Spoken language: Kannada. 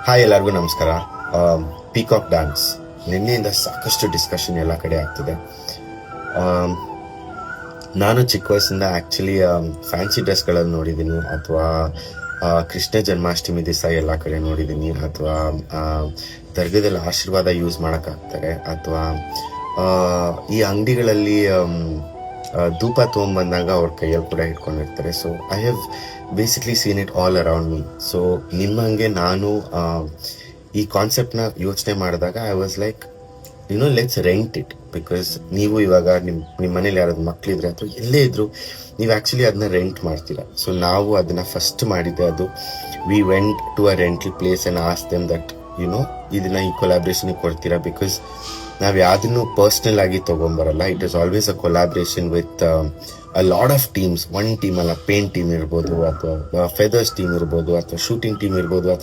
ಹಾಯ್, ಎಲ್ಲರಿಗೂ ನಮಸ್ಕಾರ. ಪೀಕಾಕ್ ಡ್ಯಾನ್ಸ್ ನಿನ್ನೆಯಿಂದ ಸಾಕಷ್ಟು ಡಿಸ್ಕಷನ್ ಎಲ್ಲ ಕಡೆ ಆಗ್ತಿದೆ. ನಾನು ಚಿಕ್ಕ ವಯಸ್ಸಿಂದ ಆ್ಯಕ್ಚುಲಿ ಫ್ಯಾನ್ಸಿ ಡ್ರೆಸ್ಗಳಲ್ಲಿ ನೋಡಿದ್ದೀನಿ, ಅಥವಾ ಕೃಷ್ಣ ಜನ್ಮಾಷ್ಟಮಿ ದಿವಸ ಎಲ್ಲ ಕಡೆ ನೋಡಿದ್ದೀನಿ, ಅಥವಾ ದರ್ಗದಲ್ಲಿ ಆಶೀರ್ವಾದ ಯೂಸ್ ಮಾಡೋಕ್ಕಾಗ್ತಾರೆ, ಅಥವಾ ಈ ಅಂಗಡಿಗಳಲ್ಲಿ ಧೂಪ ತೊಗೊಂಬಂದಾಗ ಅವ್ರ ಕೈಯಲ್ಲಿ ಕೂಡ ಇಟ್ಕೊಂಡಿರ್ತಾರೆ. So I have basically seen it all around me. So ನಿಮ್ಮಂಗೆ ನಾನು ಈ ಕಾನ್ಸೆಪ್ಟ್ನ ಯೋಚನೆ ಮಾಡಿದಾಗ I was like, let's rent it. Because ನೀವು ಇವಾಗ ನಿಮ್ಮ ಮನೇಲಿ ಯಾರಾದ್ರು ಮಕ್ಕಳಿದ್ರೆ ಅಥವಾ ಎಲ್ಲೇ ಇದ್ರು, ನೀವು ಆ್ಯಕ್ಚುಲಿ ಅದನ್ನ ರೆಂಟ್ ಮಾಡ್ತೀರಾ. ಸೊ ನಾವು ಅದನ್ನ ಫಸ್ಟ್ ಮಾಡಿದ್ದೆ, ಅದು we went to a rental place and ask them that ಇದನ್ನ ಈ ಕೊಲಾಬ್ರೇಷನ್ಗೆ ಕೊಡ್ತೀರಾ. ಬಿಕಾಸ್ ನಾವು ಯಾವುದನ್ನು ಪರ್ಸ್ನಲ್ ಆಗಿ ತೊಗೊಂಬರಲ್ಲ. It is always a collaboration with a lot of teams. One team ಅಲ್ಲ, ಪೇಂಟ್ ಟೀಮ್ ಇರ್ಬೋದು, ಅಥವಾ ಫೆದರ್ಸ್ ಟೀಮ್ ಇರ್ಬೋದು, ಅಥವಾ ಶೂಟಿಂಗ್ ಟೀಮ್ ಇರ್ಬೋದು, ಅಥವಾ